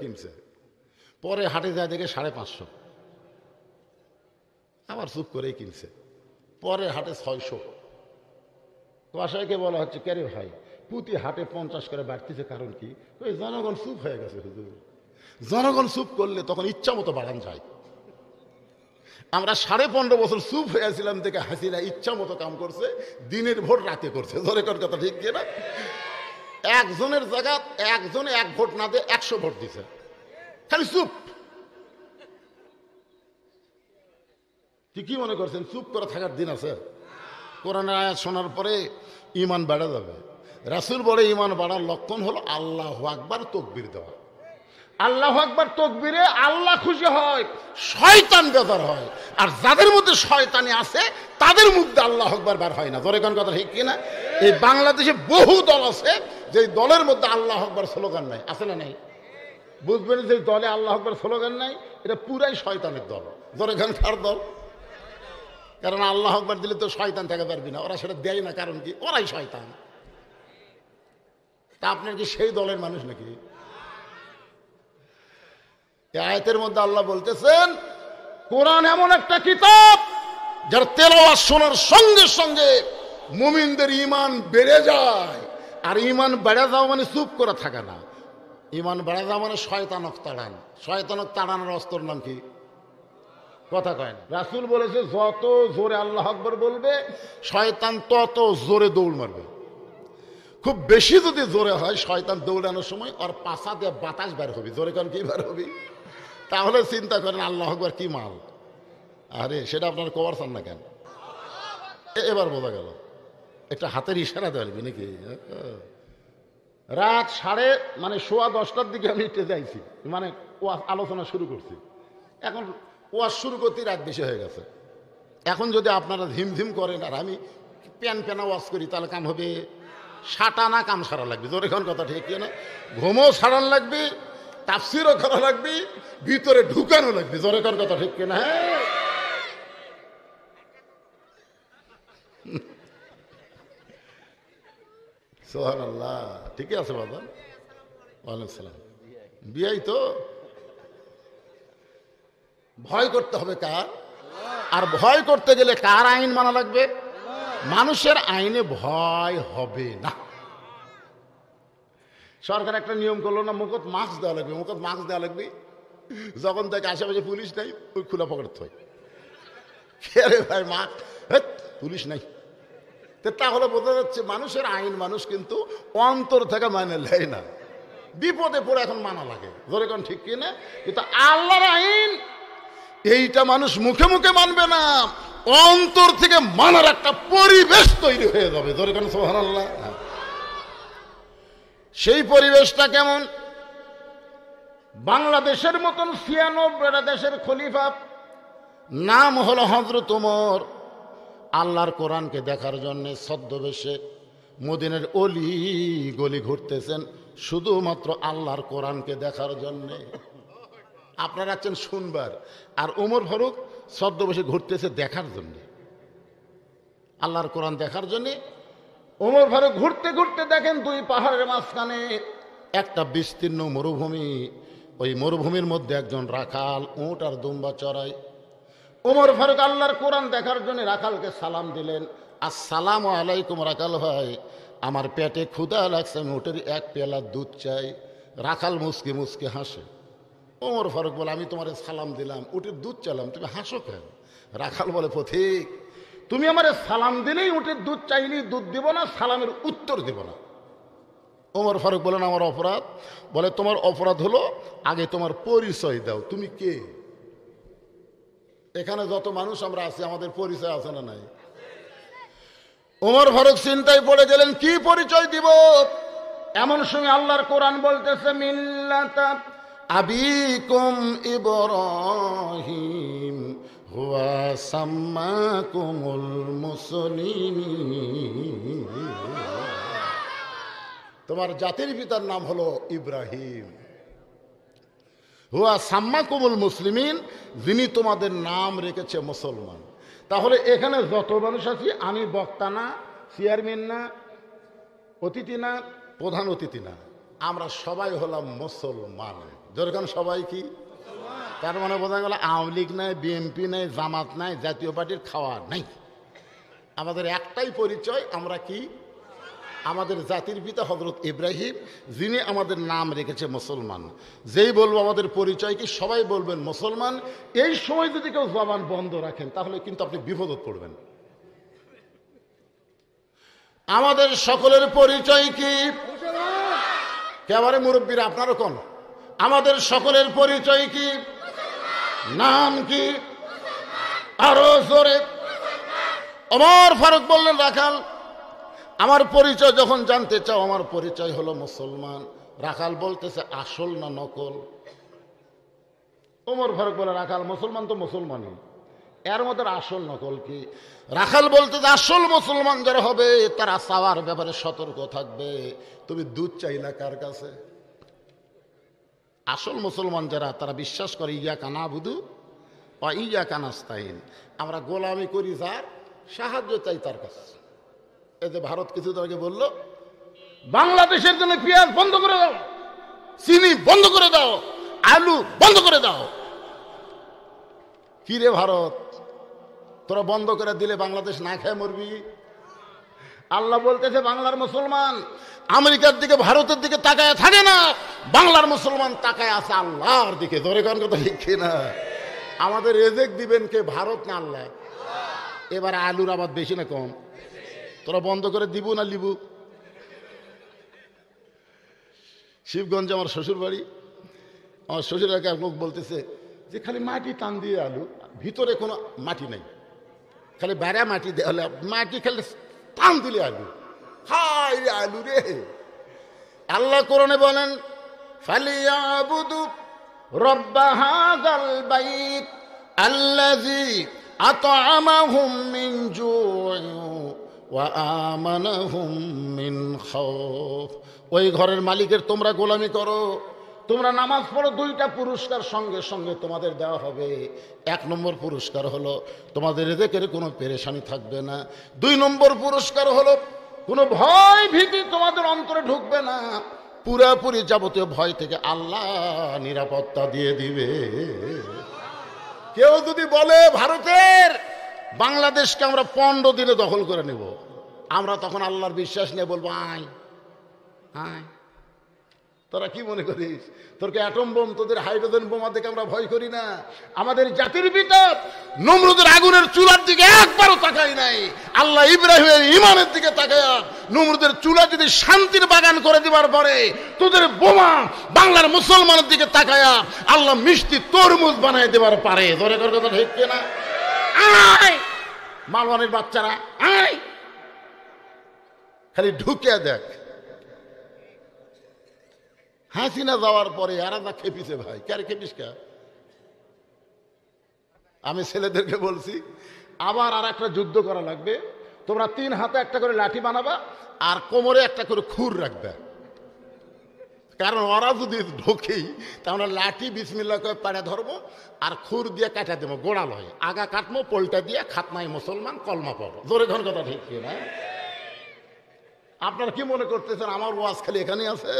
কিনছে, পরে হাটে যায় দেখে 550, আবার চুপ করেই কিনছে, পরে হাটে 600। কসাইকে বলা হচ্ছে, কে রে ভাই, প্রতি হাটে 50 করে বাড়তিছে, কারণ কি? ওই জনগণ চুপ হয়ে গেছে হুজুর। জনগণ চুপ করলে তখন ইচ্ছা মতো বাড়ান যায়। আমরা 15.5 বছর চুপ হয়েছিলাম দেখে হাসিনা ইচ্ছা মতো কাম করছে, দিনের ভোট রাতে করছে। ধরে কোন কথা ঠিক কিনা? একজনের জায়গা একজনে 1 ভোট না দিয়ে 100 ভোট দিছে, খালি চুপ। কি মনে করছেন চুপ করে থাকার দিন আছে? কোরআনের আয়াত শোনার পরে ঈমান বেড়ে যাবে। রাসূল বলে ঈমান বাড়ার লক্ষণ হলো আল্লাহু আকবার তাকবীর দেওয়া। আল্লাহু আকবার তাকবীরে আল্লাহ খুশি হয়, শয়তান বেজার হয়। আর যাদের মধ্যে শয়তানি আছে তাদের মুখে আল্লাহু আকবার বার হয় না। জোরে কোন কথা ঠিক কিনা? এই বাংলাদেশে বহু দল আছে যে দলের মধ্যে আল্লাহু আকবার স্লোগান নাই, আছে না নাই? বুঝবেন যে দলে আল্লাহু আকবার স্লোগান নাই, এটা পুরাই শয়তানের দল। জোরে কোন কার দল? কারণ আল্লাহু আকবার দিলে তো শয়তান থেকে পারবি না, ওরা সেটা দেয় না, কারণ কি? ওরাই শয়তান। তা আপনার কি সেই দলের মানুষ নাকি? এই আয়াতের মধ্যে আল্লাহ বলতেছেন, কোরআন এমন একটা কিতাব যার তেলাওয়াত শোনার সঙ্গে সঙ্গে মুমিনদের ঈমান বেড়ে যায়। আর ঈমান বেড়ে যাওয়া মানে চুপ করে থাকা না, ঈমান বেড়ে যাওয়া মানে শয়তানক তাড়ান। শয়তানক তাড়ানোর অস্ত্রের নাম কি? কথা কয় না। রাসূল বলেছে, যত জোরে আল্লাহু আকবার বলবে শয়তান তত জোরে দৌড় মারবে। খুব বেশি যদি জোরে হয় শয়তান দৌড়ানোর সময় ওর পাছা দিয়ে বাতাস বের হবে। জোরে কারণ কি বের হবে? তাহলে চিন্তা করেন আল্লাহু আকবার কি মাল। আরে সেটা আপনার কভার চান না কেন? এবার বোঝা গেল। একটা হাতের ইশারা দেওয়া লাগবে নাকি? রাত 10:15 দিকে আমি একটু যাইছি, মানে ওয়াজ আলোচনা শুরু করছি। এখন ওয়াজ শুরু করতে রাত বেশি হয়ে গেছে। এখন যদি আপনারা ধিমধিম করেন আর আমি প্যানা ওয়াজ করি, তাহলে কাম হবে সাটানা, কাম সারা লাগবে। জোরে এখন কথা ঠিক না? ঘুমও সারান লাগবে, তাফসিরও করা লাগবে, ভিতরে ঢুকানো লাগবে। জোরে এখন কথা ঠিক কিনা? হ্যাঁ, সুবহানাল্লাহ। ঠিকই আছে বাবা। ওয়ালাইকুম সালাম। বিয়াই তো ভয় করতে হবে কার? আর ভয় করতে গেলে কার আইন মানা লাগবে? মানুষের আইনে ভয় হবে না। সরকার একটা নিয়ম করলো না, মুখত মাস্ক দেওয়া লাগবে, মুখত মাস্ক দেওয়া লাগবে। যখন তাকে আশেপাশে পুলিশ নাই, ওই খোলা পকেট থয়। রে ভাই মাস্ক, পুলিশ নাই। তাহলে বোঝা যাচ্ছে মানুষের আইন মানুষ কিন্তু অন্তর থেকে মানে নেয় না, বিপদে পড়ে এখন মানা লাগে। ধরে কোন ঠিক কিনা? কিন্তু আল্লাহর আইন এইটা মানুষ মুখে মুখে মানবে না, অন্তর থেকে মানার একটা পরিবেশ তৈরি হয়ে যাবে। ধরে কোন সুবহানাল্লাহ। সেই পরিবেশটা কেমন? বাংলাদেশের মতন 96টা দেশের খলিফা, নাম হলো হযরত ওমর, আল্লাহর কোরআনকে দেখার জন্য ছদ্মবেশে মদিনার অলি গলি ঘুরতেছেন শুধুমাত্র আল্লাহর কোরআনকে দেখার জন্যে। আপনারা আছেন শুনবার, আর ওমর ফারুক ছদ্মবেশে ঘুরতেছে দেখার জন্য, আল্লাহর কোরআন দেখার জন্যে। ওমর ফারুক ঘুরতে ঘুরতে দেখেন দুই পাহাড়ের মাঝখানে একটা বিস্তীর্ণ মরুভূমি। ওই মরুভূমির মধ্যে একজন রাখাল উট আর দুম্বা চড়ায়। ওমর ফারুক আল্লাহর কোরআন দেখার জন্য রাখালকে সালাম দিলেন, আসসালামু আলাইকুম রাখাল ভাই, আমার পেটে ক্ষুধা লাগছে, আমি উটের 1 পেয়ালা দুধ চাই। রাখাল মুসকি মুসকি হাসে। ওমর ফারুক বলে, আমি তোমার সালাম দিলাম, উটের দুধ চাইলাম, তুমি হাসো কেন? রাখাল বলে, পথিক তুমি আমার সালাম দিলেই উটের দুধ চাইলেই দুধ দিব না, সালামের উত্তর দিব না। ওমর ফারুক বলেন, আমার অপরাধ? বলে, তোমার অপরাধ হলো আগে তোমার পরিচয় দাও, তুমি কে? এখানে যত মানুষ আমরা আছি আমাদের পরিচয় আছে না নাই? ওমর ফারুক চিন্তায় পড়ে গেলেন, কি পরিচয় দিব? এমন সময় আল্লাহর কোরআন বলতেছে, মিল্লাতা আবিকুম ইব্রাহিম হুয়া সাম্মাকুমুল মুসলিমিন। তোমার জাতির পিতার নাম হলো ইব্রাহিম, হুয়া সাম্মাকুমুল মুসলিমিন, যিনি তোমাদের নাম রেখেছে মুসলমান। তাহলে এখানে যত মানুষ আছি, আমি বক্তা না, চেয়ারম্যান না, অতিথি না, প্রধান অতিথি না, আমরা সবাই হলাম মুসলমান। যেরকম সবাই কি, তার মানে বোঝা গেল আওয়ামী লীগ নাই, বিএনপি নাই, জামাত নাই, জাতীয় পার্টির খাওয়া নাই। আমাদের একটাই পরিচয়, আমরা কি? আমাদের জাতির পিতা হযরত ইব্রাহিম, যিনি আমাদের নাম রেখেছে মুসলমান। যেই বলবো আমাদের পরিচয় কি, সবাই বলবেন মুসলমান। এই সময় যদি কেউ জবান বন্ধ রাখেন তাহলে কিন্তু আপনি বিপদে পড়বেন। আমাদের সকলের পরিচয় কি? কেবারে মুরব্বীরা আপনারও কোন, আমাদের সকলের পরিচয় কি? নাম কি? আরো জোরে। ওমর ফারুক বললেন, রাখাল আমার পরিচয় যখন জানতে চাও, আমার পরিচয় হলো মুসলমান। রাখাল বলতেছে, আসল না নকল? ওমর ফারুক বলে, রাখাল মুসলমান তো মুসলমানই, এর মধ্যে আসল নকল কি? রাখাল বলতেছে, আসল মুসলমান যারা হবে তারা চাওয়ার ব্যাপারে সতর্ক থাকবে। তুমি দুধ চাইলা কার কাছে? আসল মুসলমান যারা, তারা বিশ্বাস করে ইয়াকা নাবুদু ওয়া ইয়াকা নাস্তাইন, আমরা গোলামি করি যার, সাহায্য চাই তার কাছে। এই যে ভারত কিছুদিন আগে বলল বাংলাদেশের জন্য পেঁয়াজ বন্ধ করে দাও, চিনি বন্ধ করে দাও, আলু বন্ধ করে দাও। কি রে ভারত, তোরা বন্ধ করে দিলে বাংলাদেশ না খেয়ে মরবি? আল্লাহ বলতেছে, বাংলার মুসলমান আমেরিকার দিকে, ভারতের দিকে তাকায় থাকে না, বাংলার মুসলমান তাকায় আছে আল্লাহর দিকে। ধরে কান কথা ঠিক না? আমাদের রেজেক দিবেন কে, ভারত না আল্লাহ? এবার আলুর আবাদ বেশি না কম? তোরা বন্ধ করে দিব না লিবু? শিবগঞ্জে আমার শ্বশুর বাড়ি, আমার শ্বশুর এক লোক বলতেছে যে খালি মাটি টান দিয়ে আলু, ভিতরে কোনো মাটি নাই, খালি বেড়া মাটি দেওয়া, মাটি খালি টান দিলে আলু। হাই রে আলু রে! আল্লাহ কোরআনে বলেন, ফালিয়াবুদু রব্ব হাযাল বাইত আল্লাযী আত'আমাহুম মিন জু'ইন ওয়া আমানাহুম মিন খাউফ। ওই ঘরের মালিকের তোমরা গোলামি করো, তোমরা নামাজ পড়ো, দুইটা পুরস্কার সঙ্গে সঙ্গে তোমাদের দেওয়া হবে। এক নম্বর পুরস্কার হলো তোমাদের রিজিকের কোনো পেরেশানি থাকবে না। দুই নম্বর পুরস্কার হলো কোনো ভয় ভীতি তোমাদের অন্তরে ঢুকবে না, পুরাপুরি যাবতীয় ভয় থেকে আল্লাহ নিরাপত্তা দিয়ে দিবে। কেউ যদি বলে ভারতের বাংলাদেশকে আমরা 15 দিনে দখল করে নেব, আমরা তখন আল্লাহর বিশ্বাস নিয়ে বলবো, আয় আয়। তোরা কি মনে করিস তোর কি অ্যাটম বোম, তোদের হাইড্রোজেন বোমা দেখে আমরা ভয় করি না? আমাদের জাতির পিতা নমরুদের আগুনের চুলার দিকে একবারও তাকাই নাই। আল্লাহ ইব্রাহিমের ইমানের দিকে তাকায়া নমরুদের চুলা যদি শান্তির বাগান করে দিবার পরে, তোদের বোমা বাংলার মুসলমানের দিকে তাকায়া আল্লাহ মিষ্টি তরমুজ বানায় দেবার পারে। ধরে কর কথা ঠিক না? আয় মালওয়ানের বাচ্চারা, আয় খালি ঢুকে দেখ। হাসিনা যাওয়ার পরে এরা যা খেপিছে ভাই, কে খেপিস কে? আমি ছেলেদেরকে বলছি, আবার আর একটা যুদ্ধ করা লাগবে, তোমরা 3 হাতে একটা করে লাঠি বানাবা আর কোমরে একটা করে খুর রাখবে, কারণ ওরা যদি ঢোকেই তাহলে লাঠি বিসমিল্লাহ করে পাড়ে ধরবো আর খুর দিয়ে কাটা দেবো, গোড়া লয় আগা কাটবো, পোলটা দিয়ে খাতনায় মুসলমান কলমা পড়ো। জোরে ধন কথা ঠিক না? আপনারা কি মনে করতেছেন আমার ওয়াজ খালি এখানে আছে?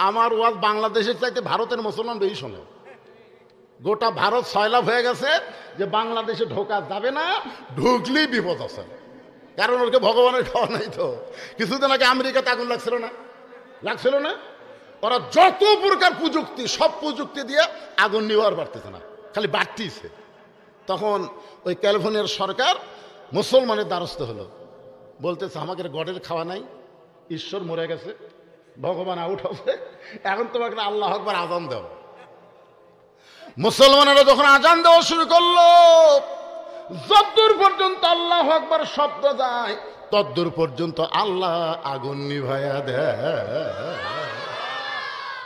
আমার ওয়াজ বাংলাদেশের চাইতে ভারতের মুসলমান বেশি শোনে। গোটা ভারত সয়লাভ হয়ে গেছে যে বাংলাদেশে ঢোকা যাবে না, ঢুকলেই বিপদ আছে, কারণ ওকে ভগবানের খাওয়া নাই তো। কিছুদিন আগে আমেরিকাতে আগুন লাগছিল না? লাগছিল না? ওরা যত প্রকার প্রযুক্তি, সব প্রযুক্তি দিয়ে আগুন নিবার পারতেছে না, খালি বাড়তিছে। তখন ওই ক্যালিফোর্নিয়ার সরকার মুসলমানের দ্বারস্থ হলো, বলতেছে আমাদের গডের খাওয়া নাই, ঈশ্বর মরে গেছে, ভগবান আউট হবে, এখন তোমাকে আল্লাহ আকবার আজান দাও। মুসলমানেরা যখন আজান দেওয়া শুরু করলো, যতদূর পর্যন্ত আল্লাহ আকবার শব্দ যায় ততদূর পর্যন্ত আল্লাহ আগুন নিভাইয়া দেয়।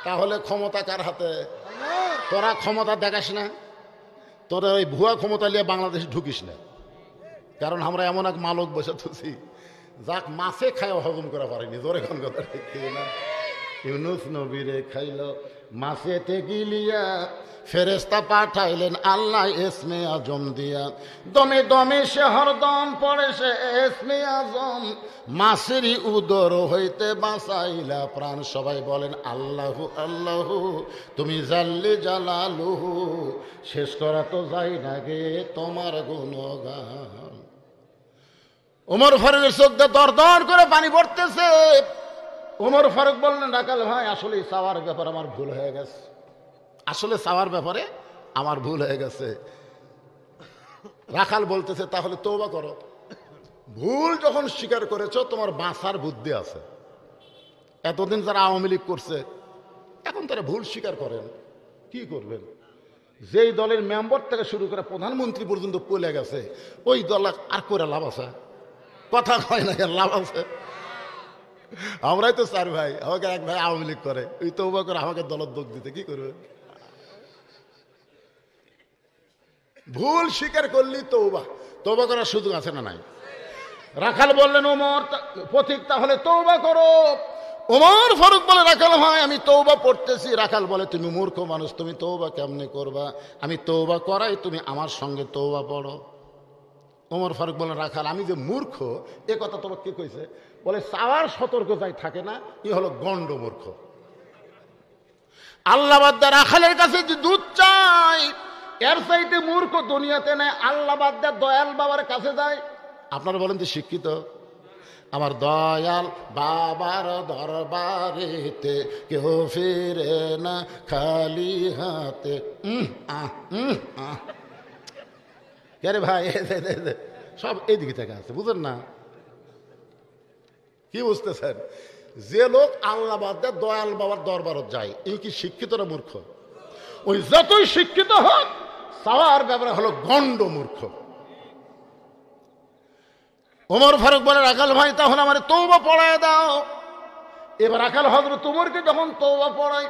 তাহলে ক্ষমতা কার হাতে? তোরা ক্ষমতা দেখাস না, তোরা ওই ভুয়া ক্ষমতা নিয়ে বাংলাদেশে ঢুকিস না, কারণ আমরা এমন এক মালক বসে থাকি যাক মাছে খায় হজম করা পারেনি। জোরে কোন কথা ঠিক না? ইউনুস নবীরে খাইল মাছেতে গিলিয়া ফেরেশতা পাঠাইলেন আল্লাহ এসমে আজম দিয়া, দমে দমে সে হরদম পড়ে সে এসমে আজম, মাছেরই উদর হইতে বাঁচাইলা প্রাণ। সবাই বলেন আল্লাহু আল্লাহু, তুমি জাল্লে জালালুহু, শেষ করা তো যায় না গে তোমার গুণগান। ওমর ফারুকের চোখ দিয়ে দর দর করে পানি পড়তেছে। ওমর ফারুক বললেন রাখাল ভাই, আসলে চাওয়ার ব্যাপারে আমার ভুল হয়ে গেছে, আসলে চাওয়ার ব্যাপারে আমার ভুল হয়ে গেছে। রাখাল বলতেছে তাহলে তওবা করো, ভুল যখন স্বীকার করেছো তোমার বাঁচার বুদ্ধি আছে। এতদিন যারা আওয়ামী লীগ করছে এখন তারা ভুল স্বীকার করেন, কি করবেন? যেই দলের মেম্বার থেকে শুরু করে প্রধানমন্ত্রী পর্যন্ত পলে গেছে, ওই দল আর করে লাভ আছে? কথা কয় না, লাভ আছে? আমরাই তো চার ভাই, আমাকে এক ভাই আওয়ামী লীগ করে, ওই তওবা করে আমাকে দলের দোষ দিতে কি করবে? ভুল স্বীকার করলি তওবা, তওবা করার সুযোগ আছে না নাই? রাখাল বললেন ওমর পথিক তাহলে তওবা করো। ওমর ফারুক বলে রাখাল ভাই আমি তওবা পড়তেছি। রাখাল বলে তুমি মূর্খ মানুষ, তুমি তওবা কেমনে করবা? আমি তওবা করাই, তুমি আমার সঙ্গে তওবা পড়ো। ওমর ফারুক বলেন রাখাল আমি যে মূর্খ এ কথা তোমার কে কইছে? বলে চাওয়ার সতর্ক যাই থাকে না, ই হলো গন্ড মূর্খ। আল্লাহ বাদ দিয়ে রাখালের কাছে যে দুধ চাই, এর চাইতে মূর্খ দুনিয়াতে নাই। আল্লাহ বাদ দিয়ে দয়াল বাবার কাছে যায়। আপনারা বলেন যে শিক্ষিত, আমার দয়াল বাবার দরবারেতে কেউ ফিরে না খালি হাতে। কে ভাই সব এইদিকে থেকে আছে, বুঝেন না? কি বুঝতেছেন? যে লোক আল্লাহ বাদ দিয়ে দয়াল বাবার দরবারত যায়, এই কি শিক্ষিত না মূর্খ? ওই যতই শিক্ষিত হোক চাওয়ার ব্যাপারে হলো গন্ড মূর্খ। ওমর ফারুক বলে রাখাল ভাই তাহলে আমার তওবা পড়ায় দাও। এবার রাখাল হযরত ওমরকে যখন তওবা পড়ায়,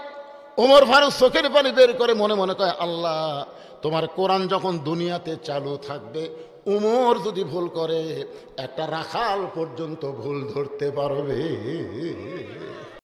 ওমর ফারুক চোখের পানি বের করে মনে মনে কয় আল্লাহ তোমার কোরআন যখন দুনিয়াতে চালু থাকবে, ওমর যদি ভুল করে একটা রাখাল পর্যন্ত ভুল ধরতে পারবে।